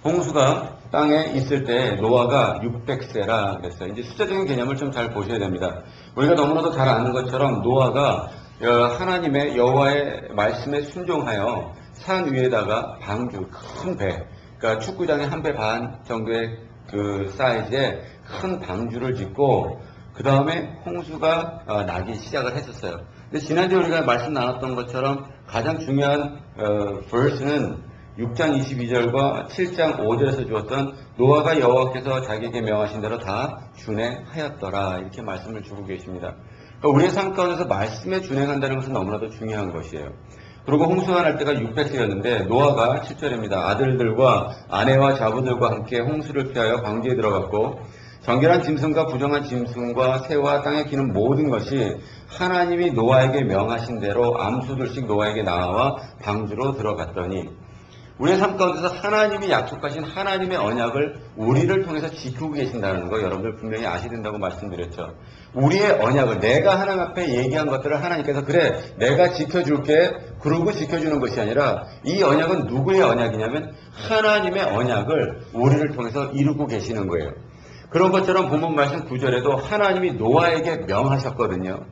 홍수가 땅에 있을 때 노아가 600세라 그랬어요. 이제 숫자적인 개념을 좀 잘 보셔야 됩니다. 우리가 너무나도 잘 아는 것처럼 노아가 하나님의 여호와의 말씀에 순종하여 산 위에다가 방주, 큰 배, 그러니까 축구장의 한 배 반 정도의 그 사이즈의 큰 방주를 짓고 그 다음에 홍수가 나기 시작을 했었어요. 근데 지난주에 우리가 말씀 나눴던 것처럼 가장 중요한 verse는 6장 22절과 7장 5절에서 주었던 노아가 여호와께서 자기에게 명하신 대로 다 준행하였더라 이렇게 말씀을 주고 계십니다. 그러니까 우리의 삶 가운데서 말씀에 준행한다는 것은 너무나도 중요한 것이에요. 그리고 홍수가 날 때가 600세였는데 노아가 7절입니다. 아들들과 아내와 자부들과 함께 홍수를 피하여 방주에 들어갔고 정결한 짐승과 부정한 짐승과 새와 땅에 기는 모든 것이 하나님이 노아에게 명하신 대로 암수들씩 노아에게 나와 방주로 들어갔더니 우리의 삶 가운데서 하나님이 약속하신 하나님의 언약을 우리를 통해서 지키고 계신다는 거 여러분들 분명히 아셔야 된다고 말씀드렸죠. 우리의 언약을 내가 하나님 앞에 얘기한 것들을 하나님께서 그래 내가 지켜줄게 그러고 지켜주는 것이 아니라 이 언약은 누구의 언약이냐면 하나님의 언약을 우리를 통해서 이루고 계시는 거예요. 그런 것처럼 본문 말씀 9절에도 하나님이 노아에게 명하셨거든요.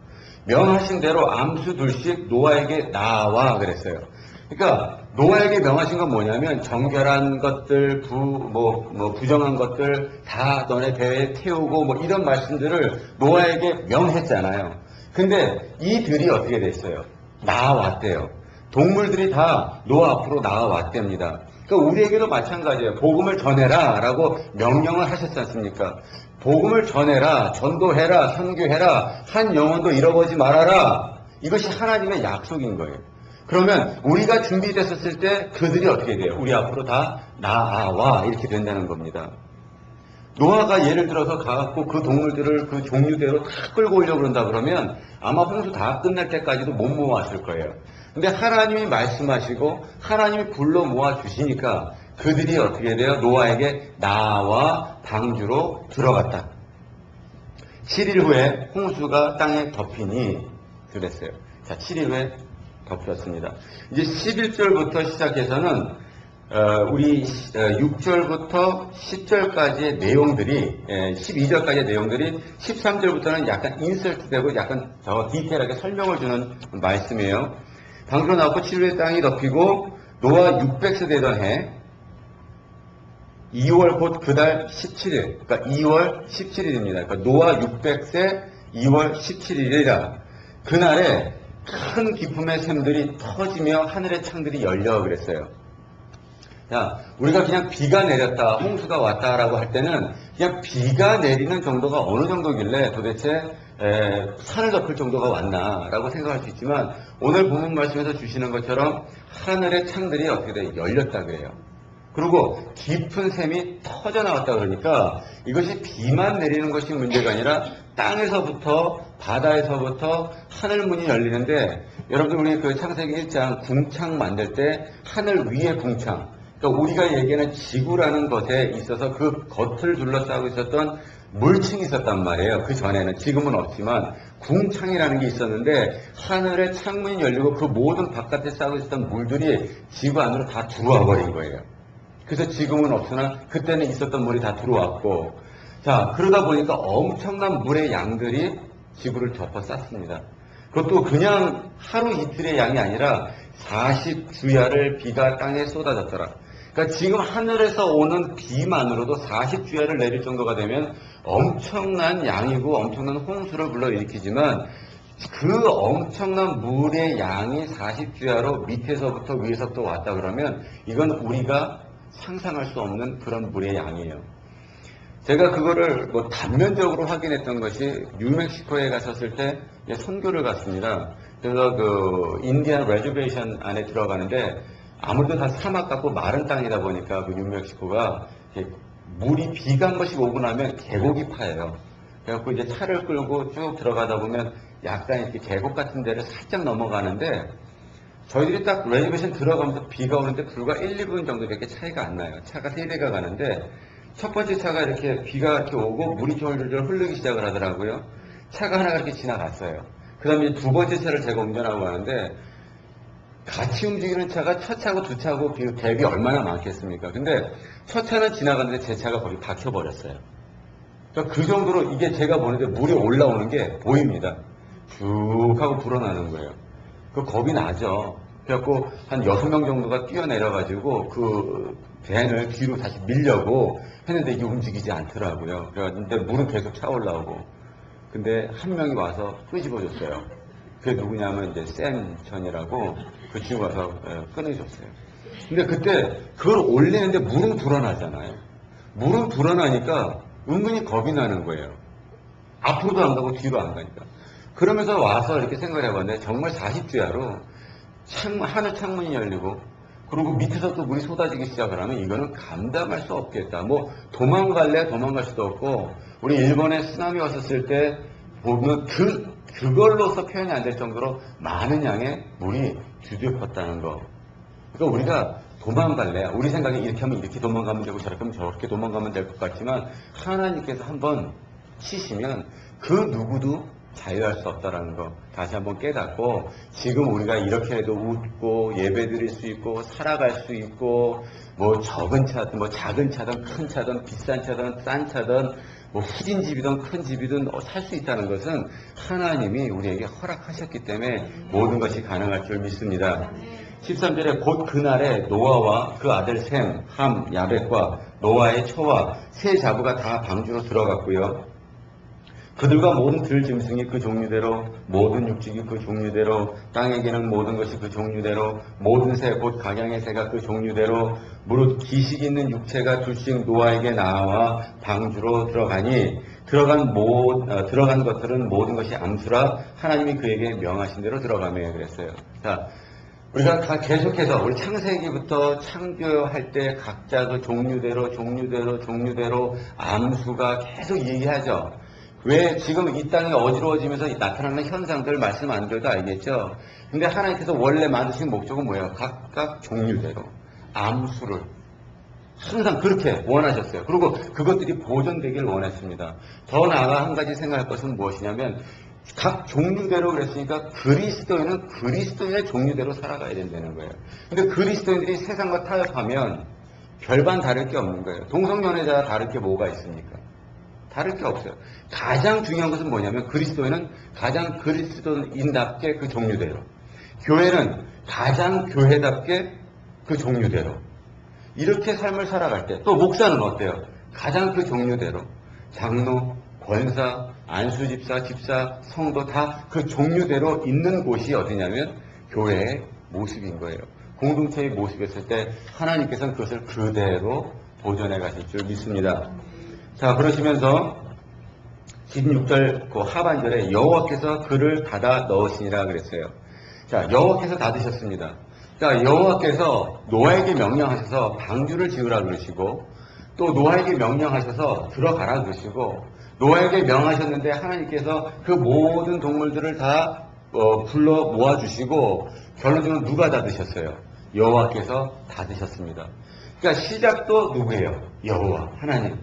명하신 대로 암수 둘씩 노아에게 나와 그랬어요. 그러니까 노아에게 명하신 건 뭐냐면 정결한 것들, 부정한 것들 다 너네 배에 태우고 뭐 이런 말씀들을 노아에게 명했잖아요. 근데 이들이 어떻게 됐어요? 나와왔대요. 동물들이 다 노아 앞으로 나와왔답니다. 그러니까 우리에게도 마찬가지예요. 복음을 전해라 라고 명령을 하셨지 않습니까? 복음을 전해라, 전도해라, 선교해라, 한 영혼도 잃어버리지 말아라. 이것이 하나님의 약속인 거예요. 그러면 우리가 준비됐었을 때 그들이 어떻게 돼요? 우리 앞으로 다 나와 이렇게 된다는 겁니다. 노아가 예를 들어서 가갖고 그 동물들을 그 종류대로 다 끌고 오려고 그런다 그러면 아마 홍수 다 끝날 때까지도 못 모았을 거예요. 근데 하나님이 말씀하시고 하나님이 불러 모아 주시니까 그들이 어떻게 돼요? 노아에게 나와 방주로 들어갔다. 7일 후에 홍수가 땅에 덮이니 그랬어요. 자, 7일 후에 덮였습니다. 이제 11절부터 시작해서는 우리 6절부터 10절까지의 내용들이 12절까지의 내용들이 13절부터는 약간 인설트되고 약간 더 디테일하게 설명을 주는 말씀이에요. 방주로 나왔고 7일에 땅이 덮이고 노아 600세 되던 해 2월 곧 그달 17일 그러니까 2월 17일입니다. 그러니까 노아 600세 2월 17일이라 그날에 큰 기쁨의 샘들이 터지며 하늘의 창들이 열려 그랬어요. 자, 우리가 그냥 비가 내렸다, 홍수가 왔다라고 할 때는 그냥 비가 내리는 정도가 어느 정도길래 도대체 산을 덮을 정도가 왔나라고 생각할 수 있지만 오늘 본문 말씀에서 주시는 것처럼 하늘의 창들이 어떻게 돼? 열렸다 그래요. 그리고 깊은 샘이 터져 나왔다 그러니까 이것이 비만 내리는 것이 문제가 아니라 땅에서부터 바다에서부터 하늘문이 열리는데 여러분들 우리 그 창세기 1장 궁창 만들 때 하늘 위에 궁창 그러니까 우리가 얘기하는 지구라는 것에 있어서 그 겉을 둘러싸고 있었던 물층이 있었단 말이에요. 그 전에는 지금은 없지만 궁창이라는 게 있었는데 하늘에 창문이 열리고 그 모든 바깥에 쌓고 있었던 물들이 지구 안으로 다 들어와 버린 거예요. 그래서 지금은 없으나 그때는 있었던 물이 다 들어왔고 자 그러다 보니까 엄청난 물의 양들이 지구를 덮어쌌습니다. 그것도 그냥 하루 이틀의 양이 아니라 40주야를 비가 땅에 쏟아졌더라. 그러니까 지금 하늘에서 오는 비만으로도 40주야를 내릴 정도가 되면 엄청난 양이고 엄청난 홍수를 불러일으키지만 그 엄청난 물의 양이 40주야로 밑에서부터 위에서부터 왔다 그러면 이건 우리가 상상할 수 없는 그런 물의 양이에요. 제가 그거를 단면적으로 확인했던 것이 뉴멕시코에 갔었을 때 선교를 갔습니다. 그래서 그 인디안 레저베이션 안에 들어가는데 아무래도 다 사막 같고 마른 땅이다 보니까 그 뉴멕시코가 물이 비가 한 번씩 오고 나면 계곡이 파여요. 그래갖고 이제 차를 끌고 쭉 들어가다 보면 약간 이렇게 계곡 같은 데를 살짝 넘어가는데 저희들이 딱 레저베이션 들어가면서 비가 오는데 불과 1, 2분 정도밖에 차이가 안 나요. 차가 3대가 가는데 첫 번째 차가 이렇게 비가 이렇게 오고 물이 졸졸 흐르기 시작을 하더라고요. 차가 하나가 이렇게 지나갔어요. 그 다음에 두 번째 차를 제가 운전하고 가는데 같이 움직이는 차가 첫 차고 두 차고 갭이 얼마나 많겠습니까? 근데 첫 차는 지나갔는데 제 차가 거기 박혀버렸어요. 그러니까 그 정도로 이게 제가 보는데 물이 올라오는 게 보입니다. 쭉 하고 불어나는 거예요. 그 겁이 나죠. 그래갖고 한 6명 정도가 뛰어내려가지고 그 밴을 뒤로 다시 밀려고 했는데 이게 움직이지 않더라고요. 그런데 물은 계속 차올라오고. 근데 한 명이 와서 끄집어줬어요. 그게 누구냐면 이제 샘천이라고 그 친구가 와서 끊어줬어요. 근데 그때 그걸 올리는데 물은 불어나잖아요. 물은 불어나니까 은근히 겁이 나는 거예요. 앞으로도 안 가고 뒤로 안 가니까. 그러면서 와서 이렇게 생각을 해봤는데 정말 40주야로 하늘 창문이 열리고 그리고 밑에서 또 물이 쏟아지기 시작을 하면 이거는 감당할 수 없겠다. 뭐 도망갈래? 도망갈 수도 없고 우리 일본에 쓰나미 왔었을 때 보면 그걸로서 표현이 안 될 정도로 많은 양의 물이 뒤덮였다는 거. 그러니까 우리가 도망갈래? 우리 생각에 이렇게 하면 이렇게 도망가면 되고 저렇게 하면 저렇게 도망가면 될 것 같지만 하나님께서 한번 치시면 그 누구도 자유할 수 없다는 거 다시 한번 깨닫고 지금 우리가 이렇게 해도 웃고 예배드릴 수 있고 살아갈 수 있고 뭐 적은 차든 뭐 작은 차든 큰 차든 비싼 차든 싼 차든 뭐 후진 집이든 큰 집이든 살 수 있다는 것은 하나님이 우리에게 허락하셨기 때문에 모든 것이 가능할 줄 믿습니다. 13절에 곧 그날에 노아와 그 아들 셈, 함, 야벳과 노아의 처와 세 자부가 다 방주로 들어갔고요. 그들과 모든 들 짐승이 그 종류대로 모든 육식이 그 종류대로 땅에게는 모든 것이 그 종류대로 모든 새 곧 각양의 새가 그 종류대로 무릇 기식 있는 육체가 둘씩 노아에게 나와 방주로 들어가니 들어간 것들은 모든 것이 암수라 하나님이 그에게 명하신 대로 들어가며 그랬어요. 자, 우리가 다 계속해서 우리 창세기부터 창조할 때 각자 그 종류대로 암수가 계속 얘기하죠. 왜 지금 이 땅이 어지러워지면서 나타나는 현상들 말씀 안 드려도 알겠죠? 근데 하나님께서 원래 만드신 목적은 뭐예요? 각각 종류대로 암수를 항상 그렇게 원하셨어요. 그리고 그것들이 보존되길 원했습니다. 더 나아가 한 가지 생각할 것은 무엇이냐면 각 종류대로 그랬으니까 그리스도인은 그리스도인의 종류대로 살아가야 된다는 거예요. 근데 그리스도인들이 세상과 타협하면 별반 다를 게 없는 거예요. 동성연애자가 다를 게 뭐가 있습니까? 다를 게 없어요. 가장 중요한 것은 뭐냐면 그리스도인은 가장 그리스도인답게 그 종류대로, 교회는 가장 교회답게 그 종류대로 이렇게 삶을 살아갈 때, 또 목사는 어때요? 가장 그 종류대로 장로, 권사, 안수집사, 집사, 성도 다 그 종류대로 있는 곳이 어디냐면 교회의 모습인 거예요. 공동체의 모습이었을 때 하나님께서는 그것을 그대로 보존해 가실 줄 믿습니다. 자, 그러시면서 16절 그 하반절에 여호와께서 그를 닫아 넣으시니라 그랬어요. 자, 여호와께서 닫으셨습니다. 자, 여호와께서 노아에게 명령하셔서 방주를 지으라 그러시고 또 노아에게 명령하셔서 들어가라 그러시고 노아에게 명하셨는데 하나님께서 그 모든 동물들을 다 불러 모아주시고 결론적으로 누가 닫으셨어요? 여호와께서 닫으셨습니다. 그러니까 시작도 누구예요? 여호와, 하나님.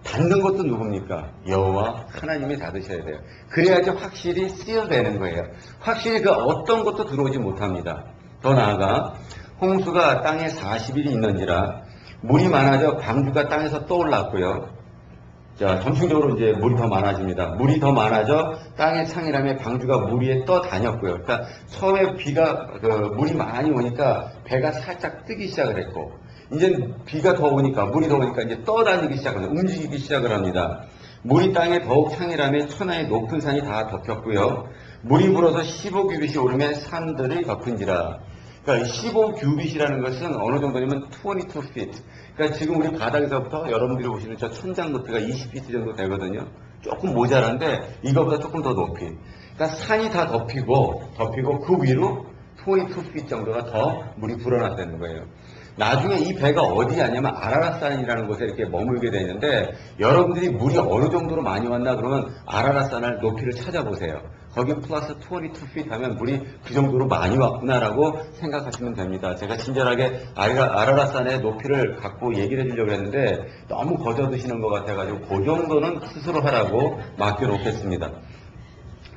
닫는 것도 누굽니까? 여호와 하나님이 닫으셔야 돼요. 그래야지 확실히 쓰여되는 거예요. 확실히 그 어떤 것도 들어오지 못합니다. 더 나아가 홍수가 땅에 40일이 있는지라 물이 많아져 방주가 땅에서 떠올랐고요. 자, 점층적으로 이제 물이 더 많아집니다. 물이 더 많아져 땅의 창이라며 방주가 물 위에 떠다녔고요. 그러니까 처음에 물이 많이 오니까 배가 살짝 뜨기 시작을 했고 이제 비가 더 오니까 물이 더 오니까 이제 떠다니기 시작합니다. 움직이기 시작을 합니다. 물이 땅에 더욱 창이라며 천하의 높은 산이 다 덮였고요. 물이 불어서 15규빗이 오르며 산들을 덮은지라. 그러니까 15규빗이라는 것은 어느 정도냐면 22feet. 그러니까 지금 우리 바닥에서부터 여러분들이 보시는 저 천장 높이가 20feet 정도 되거든요. 조금 모자란데 이거보다 조금 더 높이. 그러니까 산이 다 덮이고 그 위로 22feet 정도가 더 물이 불어났다는 거예요. 나중에 이 배가 어디 가냐면 아라랏산이라는 곳에 이렇게 머물게 되는데 여러분들이 물이 어느 정도로 많이 왔나 그러면 아라랏산을 높이를 찾아보세요. 거기 플러스 22feet 하면 물이 그 정도로 많이 왔구나라고 생각하시면 됩니다. 제가 친절하게 아라랏산의 높이를 갖고 얘기를 해주려고 했는데 너무 거저드시는 것 같아가지고 그 정도는 스스로 하라고 맡겨놓겠습니다.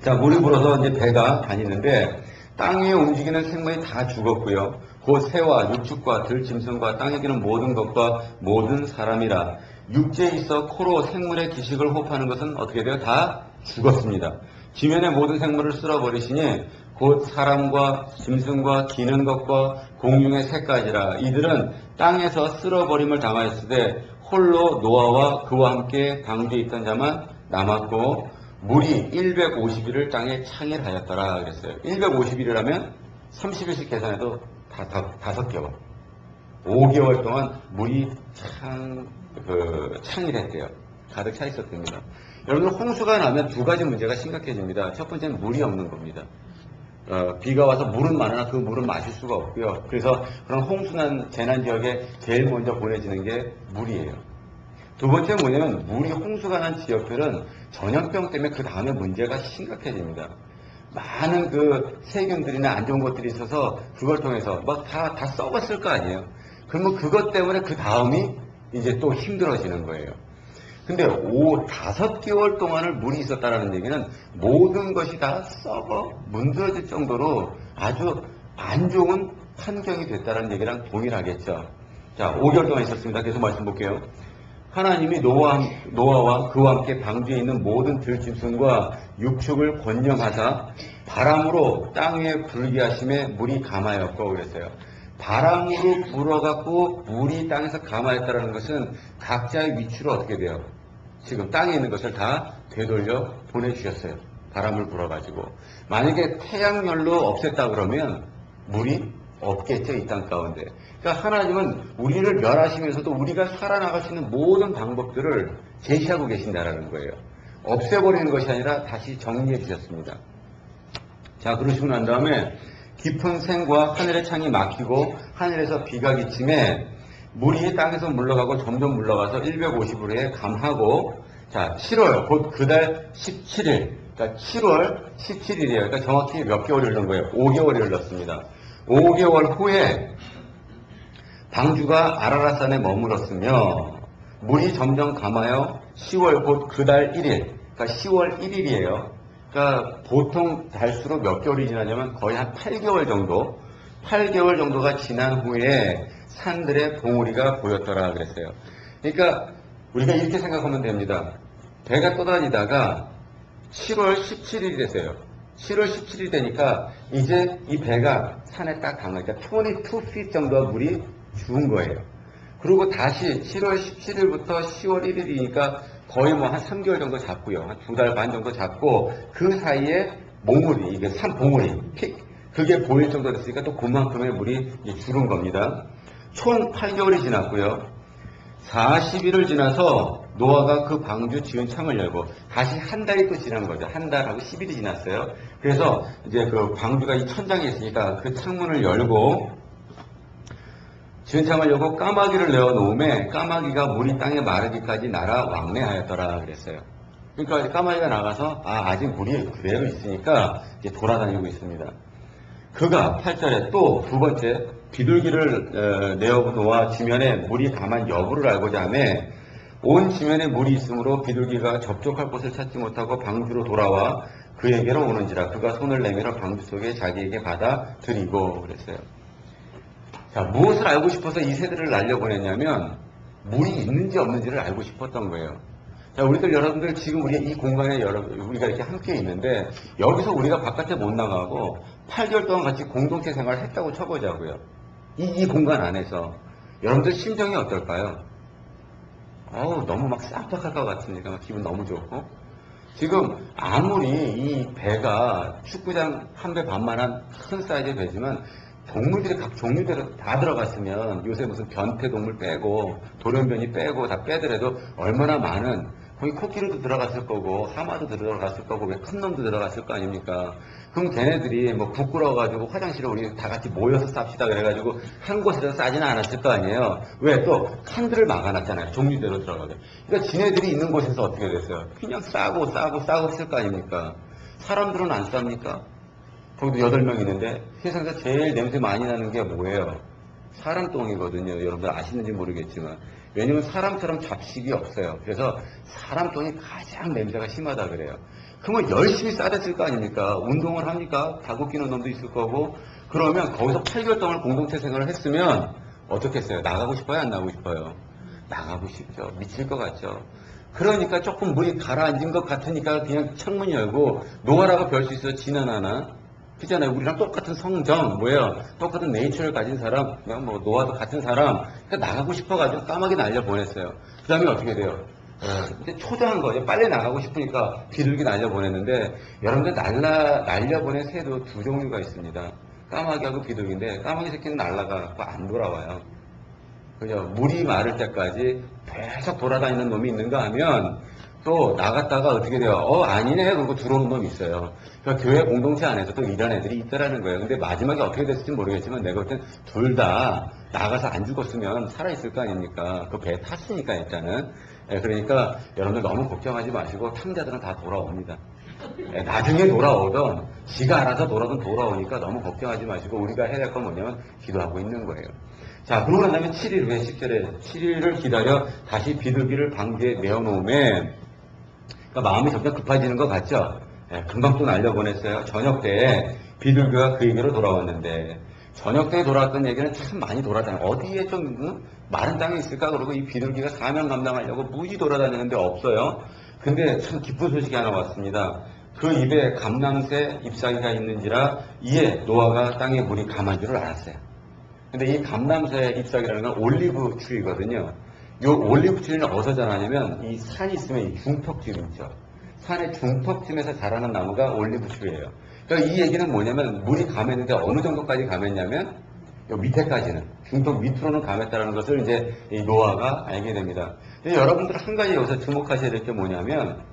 자, 물이 불어서 이제 배가 다니는데 땅 위에 움직이는 생물이 다 죽었고요. 곧 새와 육축과 들짐승과 땅에 기는 모든 것과 모든 사람이라. 육지에 있어 코로 생물의 기식을 호흡하는 것은 어떻게 돼요? 다 죽었습니다. 지면의 모든 생물을 쓸어버리시니 곧 사람과 짐승과 기는 것과 공중의 새까지라. 이들은 땅에서 쓸어버림을 당하였으되 홀로 노아와 그와 함께 방주에 있던 자만 남았고 물이 150일을 땅에 창일하였더라 그랬어요. 150일이라면 30일씩 계산해도 다 5개월. 5개월 동안 물이 창일했대요. 가득 차 있었답니다. 여러분, 홍수가 나면 두 가지 문제가 심각해집니다. 첫 번째는 물이 없는 겁니다. 비가 와서 물은 많으나 그 물은 마실 수가 없고요. 그래서 그런 홍수난 재난 지역에 제일 먼저 보내지는 게 물이에요. 두 번째 뭐냐면 물이 홍수가 난 지역들은 전염병 때문에 그 다음에 문제가 심각해집니다. 많은 그 세균들이나 안 좋은 것들이 있어서 그걸 통해서 막 다 썩었을 거 아니에요. 그러면 그것 때문에 그 다음이 이제 또 힘들어지는 거예요. 근데 5개월 동안을 물이 있었다는 얘기는 모든 것이 다 썩어 문드러질 정도로 아주 안 좋은 환경이 됐다는 얘기랑 동일하겠죠. 자, 5개월 동안 있었습니다. 계속 말씀 볼게요. 하나님이 노아와 그와 함께 방주에 있는 모든 들짐승과 육축을 권념하사 바람으로 땅 위에 불게 하심에 물이 감하였고 그랬어요. 바람으로 불어갖고 물이 땅에서 감하였다는 것은 각자의 위치로 어떻게 돼요? 지금 땅에 있는 것을 다 되돌려 보내주셨어요. 바람을 불어가지고. 만약에 태양열로 없앴다 그러면 물이 없겠죠, 이 땅 가운데. 그러니까 하나님은 우리를 멸하시면서도 우리가 살아나갈 수 있는 모든 방법들을 제시하고 계신다라는 거예요. 없애버리는 것이 아니라 다시 정리해 주셨습니다. 자, 그러시고 난 다음에 깊은 샘과 하늘의 창이 막히고 하늘에서 비가 그침에 물이 땅에서 물러가고 점점 물러가서 150일에 감하고, 자, 7월 곧 그달 17일, 그러니까 7월 17일이에요. 그러니까 정확히 몇 개월이 흐른 거예요? 5개월이 흘렀습니다. 5개월 후에 방주가 아라랏산에 머물었으며 물이 점점 감하여 10월 곧 그달 1일, 그러니까 10월 1일이에요. 그러니까 보통 달수록 몇 개월이 지나냐면 거의 한 8개월 정도가 지난 후에 산들의 봉우리가 보였더라 그랬어요. 그러니까 우리가 이렇게 생각하면 됩니다. 배가 떠다니다가 7월 17일이 됐어요. 7월 17일이 되니까 이제 이 배가 산에 딱 닿으니까 22feet 정도의 물이 죽은 거예요. 그리고 다시 7월 17일부터 10월 1일이니까 거의 뭐 한 3개월 정도 잡고요. 한 2달 반 정도 잡고 그 사이에 몽우리, 이게 산 봉우리, 그게 보일 정도 됐으니까 또 그만큼의 물이 줄은 겁니다. 총 8개월이 지났고요. 40일을 지나서 노아가 그 방주 지은 창을 열고 다시 한 달이 또 지난 거죠. 한 달하고 10일이 지났어요. 그래서 이제 그 방주가 이 천장에 있으니까 그 창문을 열고 지은 창을 열고 까마귀를 내어 놓음에 까마귀가 물이 땅에 마르기까지 날아 왕래하였더라 그랬어요. 그러니까 까마귀가 나가서 아직 물이 그대로 있으니까 이제 돌아다니고 있습니다. 그가 8절에 또 두 번째 비둘기를 내어 놓아 지면에 물이 감한 여부를 알고자 하매 온 지면에 물이 있으므로 비둘기가 접촉할 곳을 찾지 못하고 방주로 돌아와 그에게로 오는지라 그가 손을 내밀어 방주 속에 자기에게 받아 들이고 그랬어요. 자, 무엇을 알고 싶어서 이 세대를 날려보냈냐면 물이 있는지 없는지를 알고 싶었던 거예요. 자, 우리들 여러분들 지금 우리 이 공간에 우리가 이렇게 함께 있는데 여기서 우리가 바깥에 못 나가고 8개월 동안 같이 공동체 생활을 했다고 쳐보자고요. 이 공간 안에서 여러분들 심정이 어떨까요? 너무 막 싹싹할 것 같으니까 막 기분 너무 좋고, 지금 아무리 이 배가 축구장 한 배 반만한 큰 사이즈의 배지만 동물들이 각 종류대로 다 들어갔으면, 요새 무슨 변태동물 빼고 돌연변이 빼고 다 빼더라도 얼마나 많은, 거기 코끼리도 들어갔을 거고 하마도 들어갔을 거고 왜 큰 놈도 들어갔을 거 아닙니까? 그럼 걔네들이 뭐 부끄러워가지고 화장실에 우리 다 같이 모여서 쌉시다 그래가지고 한 곳에서 싸지는 않았을 거 아니에요. 왜? 또 칸들을 막아놨잖아요. 종류대로 들어가게. 그러니까 지네들이 있는 곳에서 어떻게 됐어요? 그냥 싸고 있을 거 아닙니까? 사람들은 안 쌉니까? 거기도 8명 있는데 세상에서 제일 냄새 많이 나는 게 뭐예요? 사람 똥이거든요. 여러분들 아시는지 모르겠지만. 왜냐면 사람처럼 잡식이 없어요. 그래서 사람 똥이 가장 냄새가 심하다 그래요. 그러면 열심히 싸댔을 거 아닙니까? 운동을 합니까? 닭 웃기는 놈도 있을 거고. 그러면 거기서 8개월 동안 공동체 생활을 했으면 어떻겠어요? 나가고 싶어요? 안 나가고 싶어요? 나가고 싶죠. 미칠 것 같죠. 그러니까 조금 물이 가라앉은 것 같으니까 그냥 창문 열고 노아라고 별 수 있어요. 지나나나. 그잖아요. 우리랑 똑같은 성정, 뭐예요? 똑같은 네이처를 가진 사람, 뭐 노아도 같은 사람. 그러니까 나가고 싶어가지고 까마귀 날려 보냈어요. 그 다음에 어떻게 돼요? 이제 초조한 거예요. 빨리 나가고 싶으니까 비둘기 날려 보냈는데 여러분들 날려 보낸 새도 두 종류가 있습니다. 까마귀하고 비둘기인데 까마귀 새끼는 날아가고 안 돌아와요. 그죠? 물이 마를 때까지 계속 돌아다니는 놈이 있는가 하면 또 나갔다가 어떻게 돼요? 아니네. 그러고 들어오는 놈이 있어요. 그러니까 교회 공동체 안에서도 이런 애들이 있다라는 거예요. 근데 마지막에 어떻게 됐을지 모르겠지만 내가 볼 땐 둘 다 나가서 안 죽었으면 살아있을 거 아닙니까? 그 배에 탔으니까 일단은. 그러니까 여러분들 너무 걱정하지 마시고 탕자들은 다 돌아옵니다. 나중에 돌아오던 지가 알아서 돌아오니까 너무 걱정하지 마시고 우리가 해야 될 건 뭐냐면 기도하고 있는 거예요. 자, 그러고 난 다음에 7일 후에 10절에 7일을 기다려 다시 비둘기를 방주에 내어놓으면 그러니까 마음이 점점 급해지는 것 같죠? 금방 또 날려보냈어요. 저녁 때에 비둘기가 그에게로 돌아왔는데 저녁 때에 돌아왔던 얘기는 참 많이 돌아다녀요. 어디에 좀 마른 땅이 있을까? 그러고 이 비둘기가 사명 감당하려고 무지 돌아다니는데 없어요. 근데 참 기쁜 소식이 하나 왔습니다. 그 입에 감람새 잎사귀가 있는지라 이에 노아가 땅에 물이 감한 줄을 알았어요. 근데 이 감람새 잎사귀라는 건 올리브 추리거든요. 이 올리브 추리는 어디서 자라냐면 이 산이 있으면 이 중턱쯤 있죠. 산의 중턱쯤에서 자라는 나무가 올리브 추리예요. 그러니까 이 얘기는 뭐냐면 물이 감했는데 어느 정도까지 감했냐면 요 밑에까지는 중턱 밑으로는 감했다는 것을 이제 이 노아가 알게 됩니다. 여러분들 한 가지 여기서 주목하셔야 될 게 뭐냐면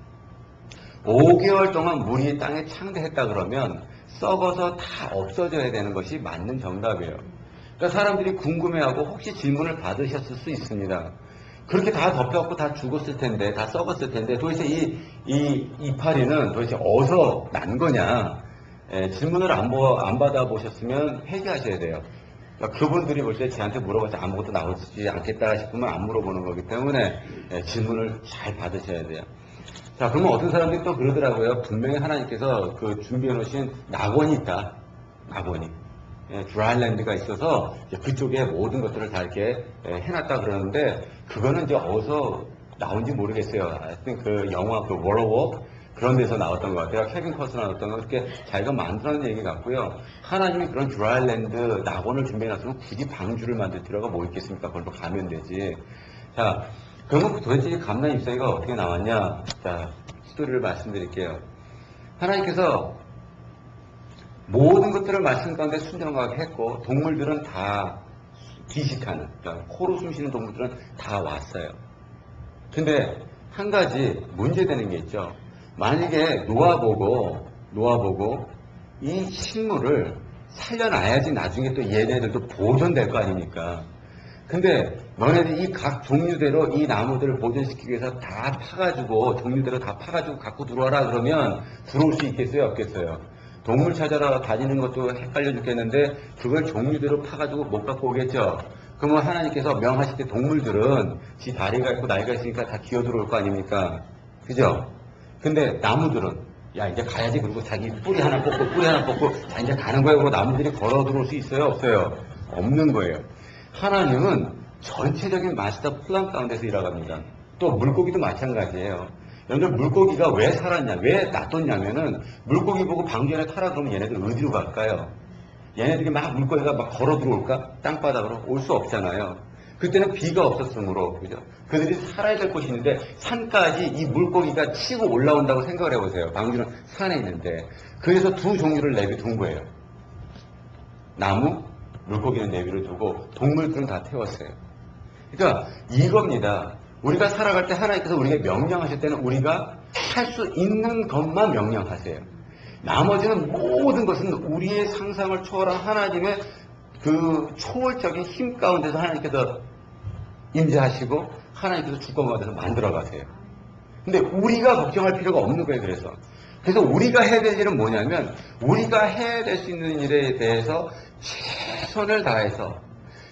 5개월 동안 물이 땅에 창대했다 그러면 썩어서 다 없어져야 되는 것이 맞는 정답이에요. 그러니까 사람들이 궁금해하고 혹시 질문을 받으셨을 수 있습니다. 그렇게 다 덮여갖고 다 죽었을 텐데, 다 썩었을 텐데, 도대체 이 이파리는 도대체 어디서 난 거냐? 질문을 안 받아보셨으면 회개하셔야 돼요. 그러니까 그분들이 볼 때 저한테 물어봐서 아무것도 나오지 않겠다 싶으면 안 물어보는 거기 때문에 질문을 잘 받으셔야 돼요. 자, 그러면 어떤 사람들이 또 그러더라고요. 분명히 하나님께서 그 준비해 놓으신 낙원이 있다. 낙원이. 드라일랜드가 있어서 그쪽에 모든 것들을 다 이렇게 해놨다 그러는데 그거는 이제 어디서 나온지 모르겠어요. 하여튼 그 영화 그 워러워 그런 데서 나왔던 것 같아요. 케빈 커스너 나왔던 거 그렇게 자기가 만들어낸 얘기 같고요. 하나님이 그런 드라일랜드 낙원을 준비해놨으면 굳이 방주를 만들 필요가 뭐 있겠습니까? 그걸로 가면 되지. 자, 그러면 도대체 이 감람 잎사귀가 어떻게 나왔냐? 자, 스토리를 말씀드릴게요. 하나님께서 모든 것들을 말씀 가운데 순종하게 했고 동물들은 다 기식하는 그러니까 코로 숨쉬는 동물들은 다 왔어요. 근데 한 가지 문제되는 게 있죠. 만약에 노아 보고 이 식물을 살려놔야지 나중에 또 얘네들도 보존될 거 아닙니까? 근데 너네들이 이 각 종류대로 이 나무들을 보존시키기 위해서 다 파가지고 종류대로 다 파가지고 갖고 들어와라 그러면 들어올 수 있겠어요? 없겠어요? 동물 찾아라 다니는 것도 헷갈려 죽겠는데 그걸 종류대로 파가지고 못 갖고 오겠죠. 그러면 하나님께서 명하실 때 동물들은 지 다리가 있고 나이가 있으니까 다 기어 들어올 거 아닙니까? 그죠? 근데 나무들은 야 이제 가야지 그리고 자기 뿌리 하나 뽑고 자 이제 가는 거예요. 그리고 나무들이 걸어 들어올 수 있어요? 없어요? 없는 거예요. 하나님은 전체적인 마스터 플랜 가운데서 일하갑니다. 또 물고기도 마찬가지예요. 여러분들 물고기가 왜 살았냐, 왜 놔뒀냐면은 물고기 보고 방주 안에 타라 그러면 얘네들 어디로 갈까요? 얘네들이 막 물고기가 막 걸어 들어올까? 땅바닥으로 올 수 없잖아요. 그때는 비가 없었으므로 그죠? 그들이 살아야 될 곳이 있는데 산까지 이 물고기가 치고 올라온다고 생각을 해보세요. 방주는 산에 있는데 그래서 두 종류를 내비둔 거예요. 나무, 물고기는 내비를 두고 동물들은 다 태웠어요. 그러니까 이겁니다. 우리가 살아갈 때 하나님께서 우리에게 명령하실 때는 우리가 할 수 있는 것만 명령하세요. 나머지는 모든 것은 우리의 상상을 초월한 하나님의 그 초월적인 힘 가운데서 하나님께서 임재하시고 하나님께서 주권 가운데서 만들어 가세요. 근데 우리가 걱정할 필요가 없는 거예요. 그래서 우리가 해야 될 일은 뭐냐면 우리가 해야 될 수 있는 일에 대해서 최선을 다해서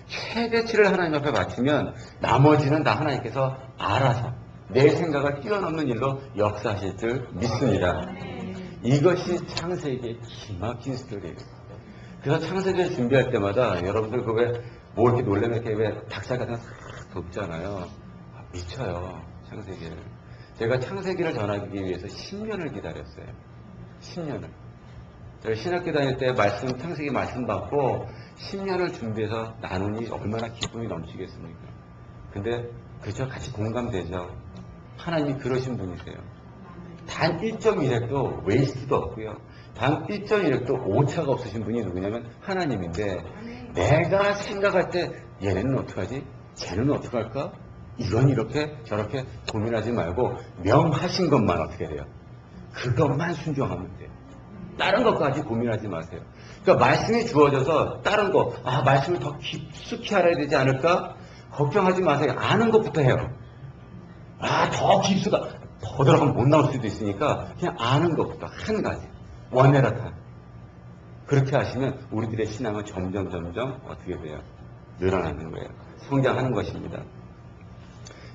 최대치를 하나님 앞에 바치면 나머지는 다 하나님께서 알아서 내 생각을 뛰어넘는 일로 역사하실 줄 믿습니다. 이것이 창세기의 기막힌 스토리예요. 그래서 창세기를 준비할 때마다 여러분들 그 왜 뭐 이렇게 놀래면 이렇게 왜 닭살 같은 거 싹 돋잖아요. 미쳐요. 창세기를. 제가 창세기를 전하기 위해서 10년을 기다렸어요. 10년을. 저희 신학교 다닐 때 창세기 말씀 받고 10년을 준비해서 나누니 얼마나 기쁨이 넘치겠습니까? 근데 그저 같이 공감되죠. 하나님이 그러신 분이세요. 단 1.1획도 웨이스트도 없고요. 단 1.1획도 오차가 없으신 분이 누구냐면 하나님인데 내가 생각할 때 얘네는 어떡하지? 쟤는 어떡할까? 이건 이렇게 저렇게 고민하지 말고 명하신 것만 어떻게 돼요? 그것만 순종하면 돼요. 다른 것까지 고민하지 마세요. 그러니까 말씀이 주어져서 다른 거, 말씀을 더 깊숙이 알아야 되지 않을까? 걱정하지 마세요. 아는 것부터 해요. 더 깊숙이, 더 들어가면 못 나올 수도 있으니까 그냥 아는 것부터 한 가지. 원해라타. 그렇게 하시면 우리들의 신앙은 점점 어떻게 돼요? 늘어나는 거예요. 성장하는 것입니다.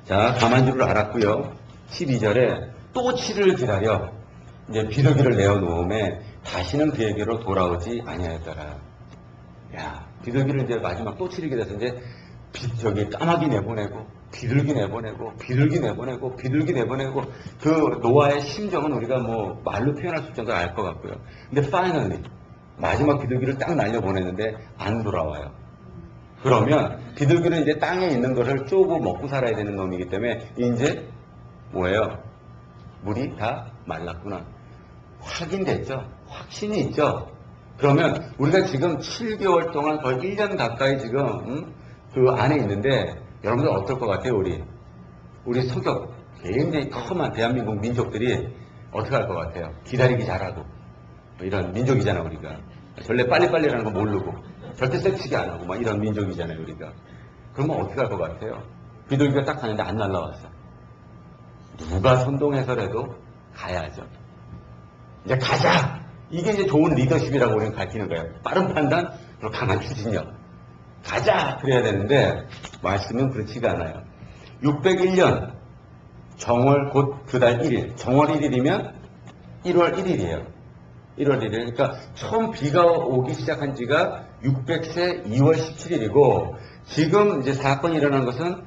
자, 가만 줄을 알았고요. 12절에 또 7을 기다려 이제 비둘기를 내어놓음에 다시는 그에게로 돌아오지 아니하였더라. 야, 비둘기를 이제 마지막 또 7을 기다려서 이제 까마귀 내보내고 비둘기 내보내고 그 노아의 심정은 우리가 뭐 말로 표현할 수 정도 알 것 같고요. 근데 finally 마지막 비둘기를 딱 날려보내는데 안 돌아와요. 그러면 비둘기는 이제 땅에 있는 것을 쪼고 먹고 살아야 되는 놈이기 때문에 이제 뭐예요? 물이 다 말랐구나. 확인됐죠? 확신이 있죠? 그러면 우리가 지금 7개월 동안 거의 1년 가까이 지금 그 안에 있는데 여러분들 어떨 것 같아요? 우리 성격 굉장히 컴한 대한민국 민족들이 어떻게 할 것 같아요? 기다리기 잘하고 이런 민족이잖아 우리가. 원래 빨리빨리라는 거 모르고 절대 섹치게 안 하고 막 이런 민족이잖아요 우리가. 그러면 어떻게 할 것 같아요? 비둘기가 딱 가는데 안 날라왔어. 누가 선동해서라도 가야죠. 이제 가자! 이게 이제 좋은 리더십이라고 우리는 가르치는 거예요. 빠른 판단, 그리고 강한 추진력. 가자! 그래야 되는데 말씀은 그렇지가 않아요. 601년 정월 곧 그달 1일. 정월 1일이면 1월 1일이에요. 1월 1일. 그러니까 처음 비가 오기 시작한 지가 600세 2월 17일이고 지금 이제 사건이 일어난 것은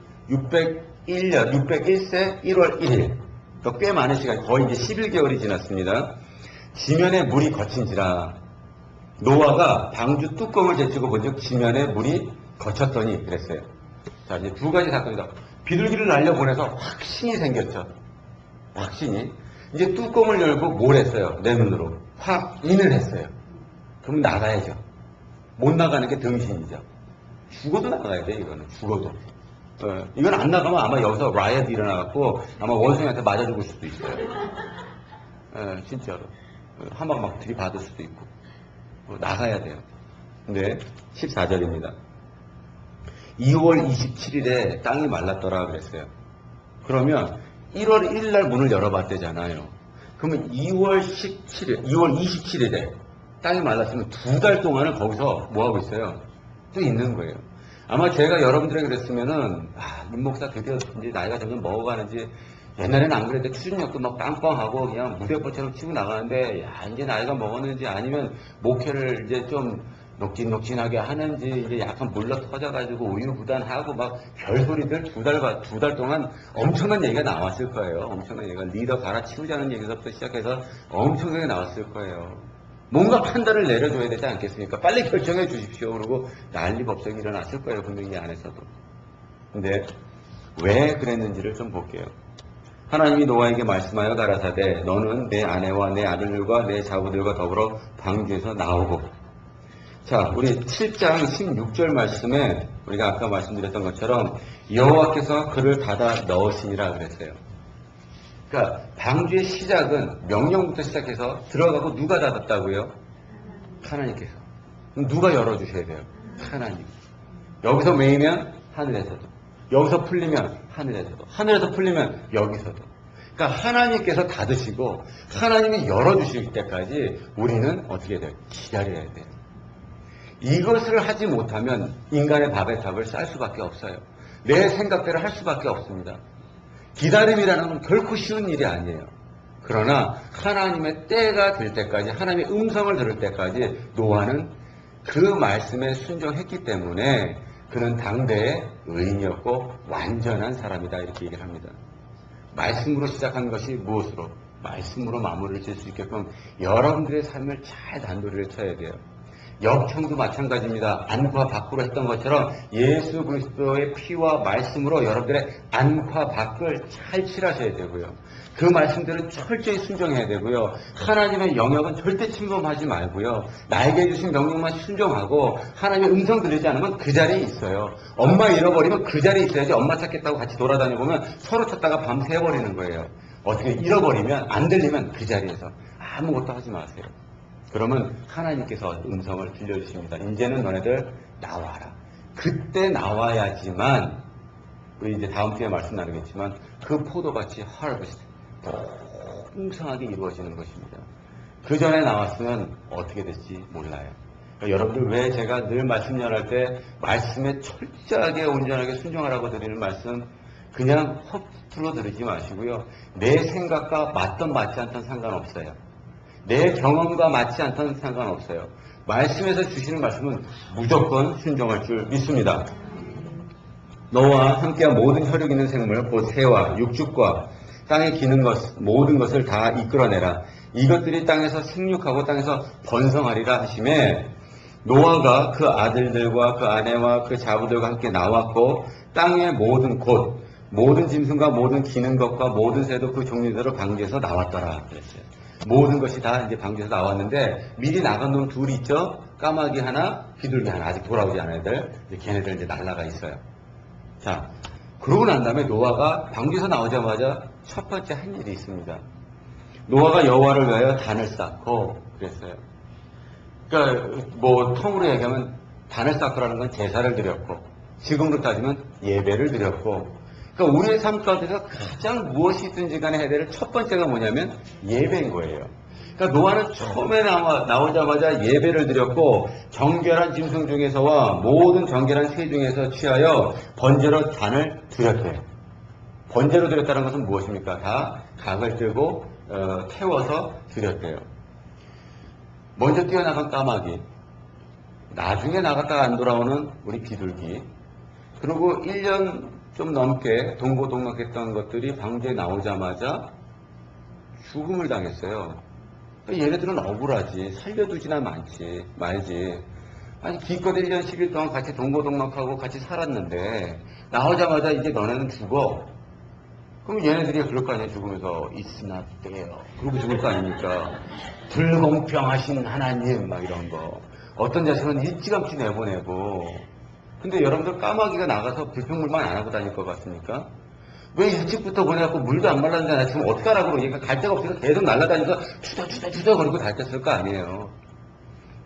601세 1월 1일. 그러니까 꽤 많은 시간, 거의 이제 11개월이 지났습니다. 지면에 물이 거친지라 노아가 방주 뚜껑을 제치고 본즉 지면에 물이 거쳤더니 그랬어요. 자, 이제 두 가지 사건이다. 비둘기를 날려보내서 확신이 생겼죠. 확신이. 이제 뚜껑을 열고 뭘 했어요? 내 눈으로. 확인을 했어요. 그럼 나가야죠. 못 나가는 게 등신이죠. 죽어도 나가야 돼, 이거는. 죽어도. 이건 안 나가면 아마 여기서 라이엇이 일어나갖고 아마 원숭이한테 맞아 죽을 수도 있어요. 진짜로. 한 방 막 들이받을 수도 있고. 나가야 돼요. 근데 14절입니다. 2월 27일에 땅이 말랐더라 그랬어요. 그러면 1월 1일 날 문을 열어봤대잖아요. 그러면 2월 27일에 땅이 말랐으면 두 달 동안은 거기서 뭐하고 있어요? 또 있는 거예요. 아마 제가 여러분들에게 그랬으면은, 윤 목사 드디어 이제 나이가 점점 먹어가는지, 옛날에는 안 그랬는데 추진력도 막 빵빵하고 그냥 무대포처럼 치고 나가는데, 이제 나이가 먹었는지 아니면 목회를 이제 좀 녹진녹진하게 하는지, 이제 약간 물러 터져가지고 우유부단하고 막 별소리들 두 달 동안 엄청난 얘기가 나왔을 거예요. 엄청난 얘기가 리더 갈아치우자는 얘기서부터 시작해서 엄청나게 나왔을 거예요. 뭔가 판단을 내려줘야 되지 않겠습니까? 빨리 결정해 주십시오. 그러고 난리법석이 일어났을 거예요. 분명히 이 안에서도. 근데 왜 그랬는지를 좀 볼게요. 하나님이 노아에게 말씀하여 가라사대 너는 내 아내와 내 아들들과 내 자부들과 더불어 방주에서 나오고. 자, 우리 7장 16절 말씀에 우리가 아까 말씀드렸던 것처럼 여호와께서 그를 닫아 넣으시니라 그랬어요. 그러니까 방주의 시작은 명령부터 시작해서 들어가고 누가 닫았다고요? 하나님께서. 그럼 누가 열어주셔야 돼요? 하나님. 여기서 메이면 하늘에서도. 여기서 풀리면 하늘에서도. 하늘에서 풀리면 여기서도. 그러니까 하나님께서 닫으시고 하나님이 열어주실 때까지 우리는 어떻게 돼요? 기다려야 돼요. 이것을 하지 못하면 인간의 밥의 탑을 쌓을 수밖에 없어요. 내 생각대로 할 수밖에 없습니다. 기다림이라는 건 결코 쉬운 일이 아니에요. 그러나 하나님의 때가 될 때까지, 하나님의 음성을 들을 때까지 노아는 그 말씀에 순종했기 때문에 그는 당대의 의인이었고 완전한 사람이다, 이렇게 얘기를 합니다. 말씀으로 시작한 것이 무엇으로? 말씀으로 마무리를 질 수 있게끔 여러분들의 삶을 잘 단도리를 쳐야 돼요. 역청도 마찬가지입니다. 안과 밖으로 했던 것처럼 예수 그리스도의 피와 말씀으로 여러분들의 안과 밖을 잘 칠하셔야 되고요. 그 말씀들은 철저히 순종해야 되고요. 하나님의 영역은 절대 침범하지 말고요. 나에게 주신 명령만 순종하고 하나님의 음성 들리지 않으면 그 자리에 있어요. 엄마 잃어버리면 그 자리에 있어야지. 엄마 찾겠다고 같이 돌아다녀보면 서로 찾다가 밤새 버리는 거예요. 어떻게 잃어버리면, 안 들리면 그 자리에서 아무것도 하지 마세요. 그러면 하나님께서 음성을 들려주십니다. 이제는 너네들 나와라. 그때 나와야지만, 우리 이제 다음 주에 말씀 나누겠지만, 그 포도밭이 harvest, 풍성하게 이루어지는 것입니다. 그 전에 나왔으면 어떻게 될지 몰라요. 그러니까 여러분들 왜 제가 늘 말씀 전할 때 말씀에 철저하게 온전하게 순종하라고 드리는 말씀, 그냥 허투루 들으지 마시고요. 내 생각과 맞던 맞지 않던 상관없어요. 내 경험과 맞지 않던 상관없어요. 말씀에서 주시는 말씀은 무조건 순종할 줄 믿습니다. 너와 함께한 모든 혈육 있는 생물, 곧 새와 육축과 땅에 기는 것, 모든 것을 다 이끌어내라. 이것들이 땅에서 생육하고 땅에서 번성하리라 하심에, 노아가 그 아들들과 그 아내와 그 자부들과 함께 나왔고 땅의 모든 곳, 모든 짐승과 모든 기는 것과 모든 새도 그 종류대로 방주에서 나왔더라 그랬어요. 모든 것이 다 이제 방주에서 나왔는데, 미리 나간 놈 둘이 있죠? 까마귀 하나, 비둘기 하나, 아직 돌아오지 않은 애들. 걔네들 이제 날라가 있어요. 자, 그러고 난 다음에 노아가 방주에서 나오자마자 첫 번째 한 일이 있습니다. 노아가 여호와를 위하여 단을 쌓고 그랬어요. 그러니까 뭐 통으로 얘기하면 단을 쌓고라는 건 제사를 드렸고, 지금으로 따지면 예배를 드렸고, 그러니까 우리의 삶 가운데서 가장 무엇이 있든지 간에 해야 될 첫 번째가 뭐냐면 예배인 거예요. 그러니까 노아는 처음에 나오자마자 예배를 드렸고, 정결한 짐승 중에서와 모든 정결한 새 중에서 취하여 번제로 단을 드렸대요. 번제로 드렸다는 것은 무엇입니까? 다 각을 들고 태워서 드렸대요. 먼저 뛰어나간 까마귀, 나중에 나갔다가 안 돌아오는 우리 비둘기, 그리고 1년 좀 넘게 동고동락했던 것들이 방주에 나오자마자 죽음을 당했어요. 그러니까 얘네들은 억울하지. 살려두지나 말지. 아니 기껏 1년 10일 동안 같이 동고동락하고 같이 살았는데 나오자마자 이제 너네는 죽어. 그럼 얘네들이 그럴 거 아니에요. 죽으면서 It's not fair. 그러고 죽을 거 아닙니까? 불공평하신 하나님 막 이런 거. 어떤 자식은 일찌감치 내보내고. 근데 여러분들 까마귀가 나가서 불평불만 안 하고 다닐 것 같습니까? 왜 일찍부터 보내갖고 물도 안 말랐는데 나 지금 어떡하라고 얘가 갈 데가 없어서 계속 날아다니면서 투덜투덜 거리고 다녔을 거 아니에요.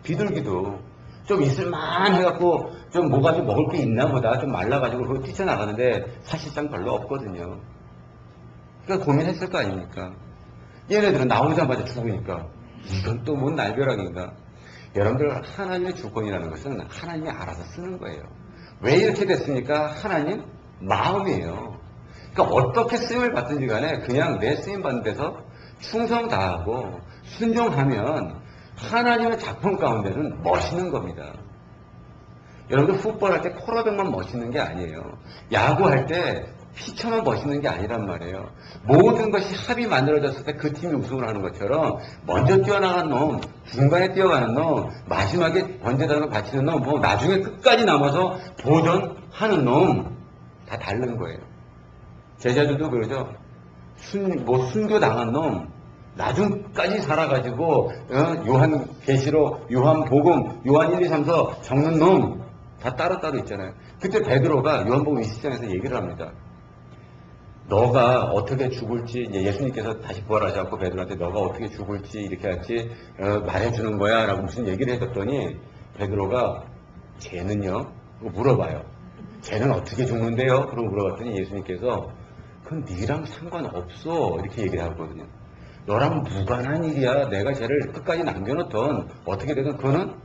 비둘기도 좀 있을만 해갖고 좀 뭐가 좀 먹을 게 있나 보다 좀 말라가지고 그거 뛰쳐나가는데 사실상 별로 없거든요. 그러니까 고민했을 거 아닙니까? 얘네들은 나오자마자 죽으니까 이건 또 뭔 날벼락인가? 여러분들 하나님의 주권이라는 것은 하나님이 알아서 쓰는 거예요. 왜 이렇게 됐습니까? 하나님 마음이에요. 그러니까 어떻게 쓰임을 받든지 간에 그냥 내 쓰임 받는 데서 충성 다하고 순종하면 하나님의 작품 가운데는 멋있는 겁니다. 여러분들 풋볼할 때 코라백만 멋있는 게 아니에요. 야구할 때 피처만 멋있는 게 아니란 말이에요. 모든 것이 합이 만들어졌을 때 그 팀이 우승을 하는 것처럼 먼저 뛰어나간 놈, 중간에 뛰어가는 놈, 마지막에 번제단을 바치는 놈, 뭐 나중에 끝까지 남아서 도전하는 놈 다 다른 거예요. 제자들도 그러죠. 순교 당한 놈, 나중까지 살아가지고 요한 계시록, 요한 복음, 요한 1, 2, 3, 4 적는 놈 다 따로따로 있잖아요. 그때 베드로가 요한복음 20장에서 얘기를 합니다. 너가 어떻게 죽을지, 이제 예수님께서 다시 부활하셔서 베드로한테 너가 어떻게 죽을지 이렇게 할지 말해주는 거야 라고 무슨 얘기를 해줬더니 베드로가 쟤는요? 그거 물어봐요. 쟤는 어떻게 죽는데요? 그러고 물어봤더니 예수님께서 그건 니랑 상관없어 이렇게 얘기를 하거든요. 너랑 무관한 일이야. 내가 쟤를 끝까지 남겨놓던 어떻게 되든 그거는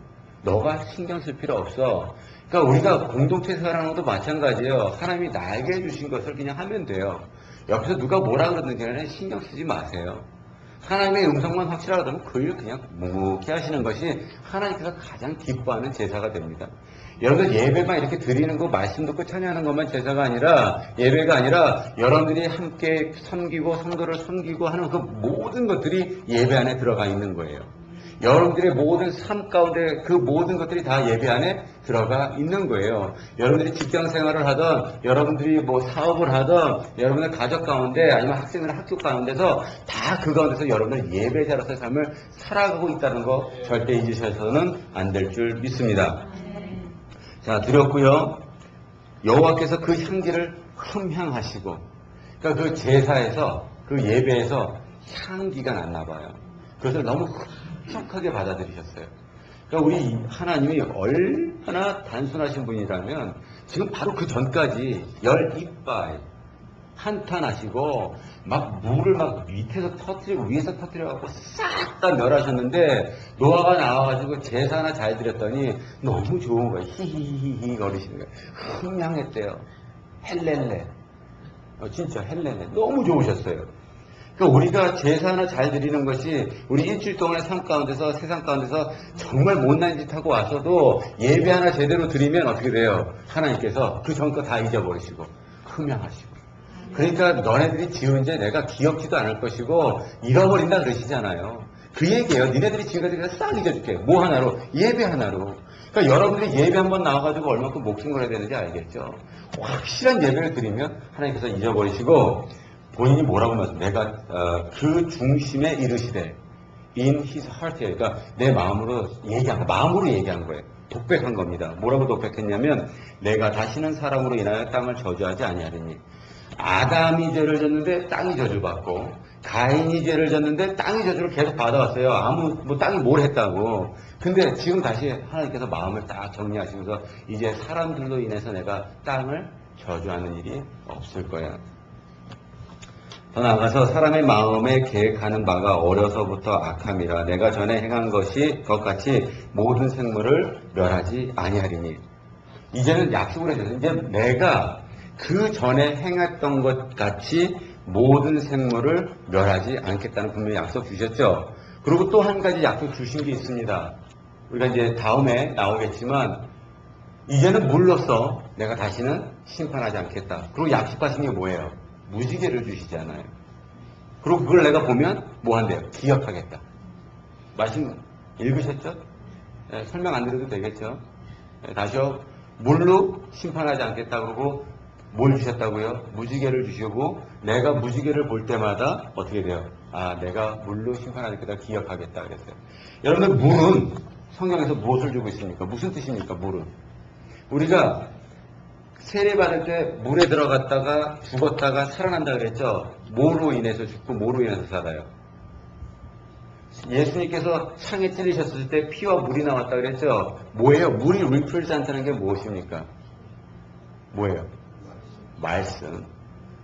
너가 신경 쓸 필요 없어. 그러니까 우리가 공동체 생활하는 것도 마찬가지예요. 하나님이 나에게 주신 것을 그냥 하면 돼요. 옆에서 누가 뭐라 그러는지는 신경 쓰지 마세요. 하나님의 음성만 확실하다면 그 일을 그냥 묵묵히 하시는 것이 하나님께서 가장 기뻐하는 제사가 됩니다. 여러분들 예배만 이렇게 드리는 거, 말씀 듣고 찬양하는 것만 제사가 아니라, 예배가 아니라 여러분들이 함께 섬기고 성도를 섬기고 하는 그 모든 것들이 예배 안에 들어가 있는 거예요. 여러분들의 모든 삶 가운데 그 모든 것들이 다 예배 안에 들어가 있는 거예요. 여러분들이 직장 생활을 하든, 여러분들이 뭐 사업을 하든, 여러분의 가족 가운데, 아니면 학생들 학교 가운데서 다 그 가운데서 여러분들 예배자로서의 삶을 살아가고 있다는 거 절대 잊으셔서는 안 될 줄 믿습니다. 자, 드렸고요. 여호와께서 그 향기를 흠향하시고, 그러니까 그 제사에서, 그 예배에서 향기가 났나 봐요. 그것을 너무 흡족하게 받아들이셨어요. 그러니까 우리 하나님이 얼마나 단순하신 분이라면 지금 바로 그 전까지 열 이빠이 한탄하시고 막 물을 막 밑에서 터뜨리고 위에서 터뜨려갖고 싹 다 멸하셨는데 노아가 나와가지고 제사 하나 잘 드렸더니 너무 좋은 거예요. 히히히히 거리시는 거예요. 흥량했대요. 헬렐레. 진짜 헬렐레. 너무 좋으셨어요. 그러니까 우리가 제사 하나 잘 드리는 것이 우리 일주일 동안의 삶 가운데서 세상 가운데서 정말 못난 짓 하고 와서도 예배 하나 제대로 드리면 어떻게 돼요? 하나님께서 그 전 거 다 잊어버리시고 흠양하시고. 그러니까 너네들이 지은 죄 내가 기억지도 않을 것이고 잃어버린다 그러시잖아요. 그 얘기예요. 니네들이 지금까지 내가 싹 잊어줄게. 뭐 하나로? 예배 하나로. 그러니까 여러분들이 예배 한번 나와가지고 얼마큼 목숨 걸어야 되는지 알겠죠? 확실한 예배를 드리면 하나님께서 잊어버리시고 본인이 뭐라고 말씀? 내가 그 중심에 이르시되 in his heart에, 그러니까 내 마음으로 얘기한 거예요. 독백한 겁니다. 뭐라고 독백했냐면 내가 다시는 사람으로 인하여 땅을 저주하지 아니하리니. 아담이 죄를 졌는데 땅이 저주를 받고 가인이 죄를 졌는데 땅이 저주를 계속 받아왔어요. 땅이 뭘 했다고. 근데 지금 다시 하나님께서 마음을 딱 정리하시면서 이제 사람들로 인해서 내가 땅을 저주하는 일이 없을 거야. 더 나아가서 사람의 마음에 계획하는 바가 어려서부터 악함이라 내가 전에 행한 것 같이 모든 생물을 멸하지 아니하리니. 이제는 약속을 해줘서 이제 내가 그 전에 행했던 것 같이 모든 생물을 멸하지 않겠다는 분명히 약속 주셨죠. 그리고 또 한 가지 약속 주신 게 있습니다. 우리가 이제 다음에 나오겠지만 이제는 물로써 내가 다시는 심판하지 않겠다. 그리고 약속하신 게 뭐예요? 무지개를 주시잖아요. 그리고 그걸 내가 보면 뭐 한대요? 기억하겠다. 말씀 읽으셨죠? 네, 설명 안 드려도 되겠죠? 네, 다시요. 물로 심판하지 않겠다. 그러고 뭘 주셨다고요? 무지개를 주시고 내가 무지개를 볼 때마다 어떻게 돼요? 아, 내가 물로 심판하지 않겠다. 기억하겠다 그랬어요. 여러분, 물은 성경에서 무엇을 주고 있습니까? 무슨 뜻입니까? 물은. 우리가 세례받을 때 물에 들어갔다가 죽었다가 살아난다 그랬죠? 뭐로 인해서 죽고 뭐로 인해서 살아요? 예수님께서 창에 찔리셨을 때 피와 물이 나왔다 그랬죠? 뭐예요? 물이 represent하는 게 무엇입니까? 뭐예요? 말씀.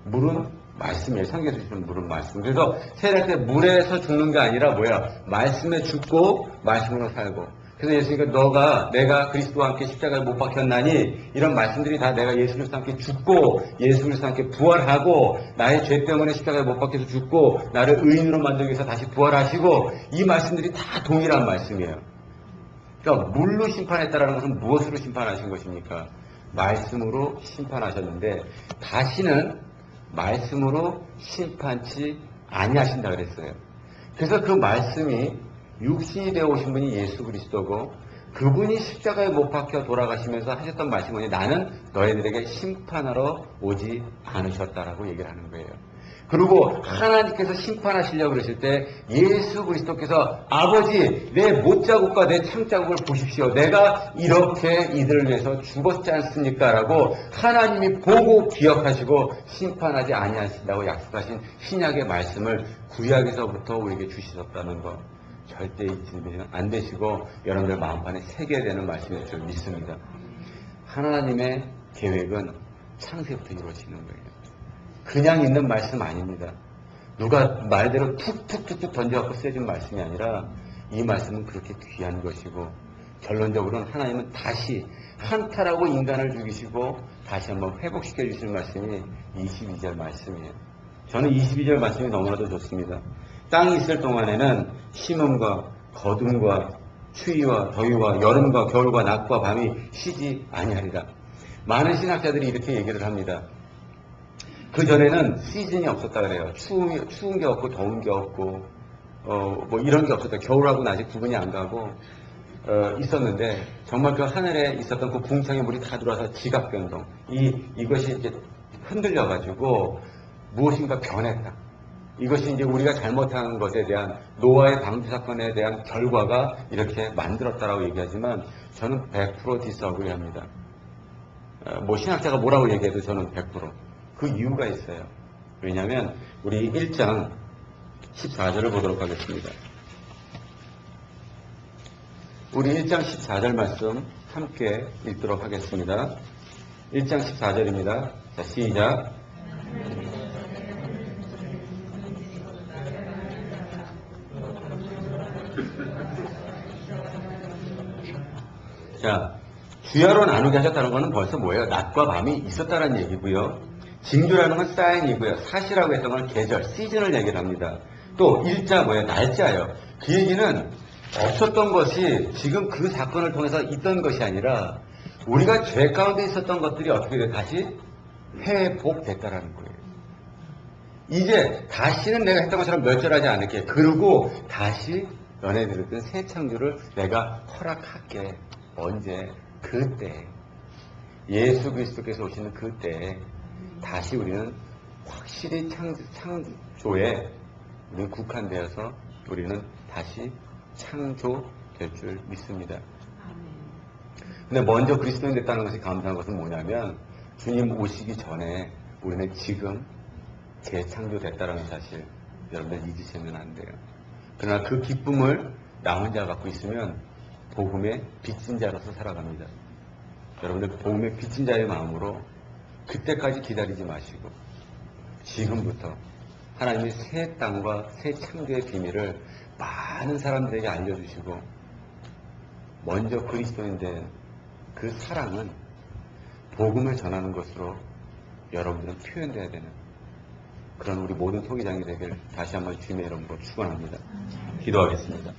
물은 말씀이에요. 성경에서 주시는 물은 말씀. 그래서 세례할 때 물에서 죽는 게 아니라 뭐야? 말씀에 죽고 말씀으로 살고. 그래서 예수님께서 내가 그리스도와 함께 십자가에 못 박혔나니 이런 말씀들이 다 내가 예수 그리스도와 함께 죽고 예수 그리스도와 함께 부활하고 나의 죄 때문에 십자가에 못 박혀서 죽고 나를 의인으로 만들기 위해서 다시 부활하시고 이 말씀들이 다 동일한 말씀이에요. 그러니까 물로 심판했다라는 것은 무엇으로 심판하신 것입니까? 말씀으로 심판하셨는데 다시는 말씀으로 심판치 아니하신다 그랬어요. 그래서 그 말씀이 육신이 되어 오신 분이 예수 그리스도고 그분이 십자가에 못 박혀 돌아가시면서 하셨던 말씀은 나는 너희들에게 심판하러 오지 않으셨다라고 얘기를 하는 거예요. 그리고 하나님께서 심판하시려고 그러실 때 예수 그리스도께서 아버지 내 못자국과 내 창자국을 보십시오. 내가 이렇게 이들을 위해서 죽었지 않습니까? 라고 하나님이 보고 기억하시고 심판하지 아니하신다고 약속하신 신약의 말씀을 구약에서부터 우리에게 주시셨다는 것 절대 잊으면 안 되시고 여러분들 마음판에 새겨야 되는 말씀일 줄 믿습니다. 하나님의 계획은 창세부터 이루어지는 거예요. 그냥 있는 말씀 아닙니다. 누가 말대로 툭툭툭툭 던져갖고 쓰여진 말씀이 아니라 이 말씀은 그렇게 귀한 것이고 결론적으로는 하나님은 다시 한타라고 인간을 죽이시고 다시 한번 회복시켜 주실 말씀이 22절 말씀이에요. 저는 22절 말씀이 너무나도 좋습니다. 땅이 있을 동안에는 심음과 거둠과 추위와 더위와 여름과 겨울과 낮과 밤이 쉬지 아니하리라. 많은 신학자들이 이렇게 얘기를 합니다. 그 전에는 시즌이 없었다 그래요. 추운 게 없고 더운 게 없고 뭐 이런 게 없었다. 겨울하고 낮이 구분이 안 가고 있었는데 정말 그 하늘에 있었던 그 궁창의 물이 다 들어와서 지각 변동 이것이 이제 흔들려 가지고 무엇인가 변했다. 이것이 이제 우리가 잘못한 것에 대한 노아의 방주 사건에 대한 결과가 이렇게 만들었다라고 얘기하지만 저는 100% 디스어그리합니다. 뭐 신학자가 뭐라고 얘기해도 저는 100%. 그 이유가 있어요. 왜냐하면 우리 1장 14절을 보도록 하겠습니다. 우리 1장 14절 말씀 함께 읽도록 하겠습니다. 1장 14절입니다. 자, 시작. 자, 주야로 나누게 하셨다는 것은 벌써 뭐예요? 낮과 밤이 있었다는 얘기고요. 징조라는 건 사인이고요. 사시라고 했던 건 계절, 시즌을 얘기를 합니다. 또 일자 뭐예요? 날짜예요. 그 얘기는 없었던 것이 지금 그 사건을 통해서 있던 것이 아니라 우리가 죄 가운데 있었던 것들이 어떻게 돼? 다시 회복됐다라는 거예요. 이제 다시는 내가 했던 것처럼 멸절하지 않을게. 그리고 다시 너네들은 새 창조를 내가 허락할게. 언제? 그때. 예수 그리스도께서 오시는 그때 다시 우리는 확실히 창조에 우리는 국한되어서 우리는 다시 창조될 줄 믿습니다. 근데 먼저 그리스도인 됐다는 것이 감사한 것은 뭐냐면 주님 오시기 전에 우리는 지금 재창조됐다는 사실 여러분들 잊으시면 안 돼요. 그러나 그 기쁨을 나 혼자 갖고 있으면 복음의 빚진 자로서 살아갑니다. 여러분들 복음의 빚진 자의 마음으로 그때까지 기다리지 마시고 지금부터 하나님의 새 땅과 새 창조의 비밀을 많은 사람들에게 알려주시고 먼저 그리스도인 된 그 사랑은 복음을 전하는 것으로 여러분들은 표현되어야 되는 그런 우리 모든 토기장이 되길 다시 한번 주님의 이름으로 축원합니다. 기도하겠습니다.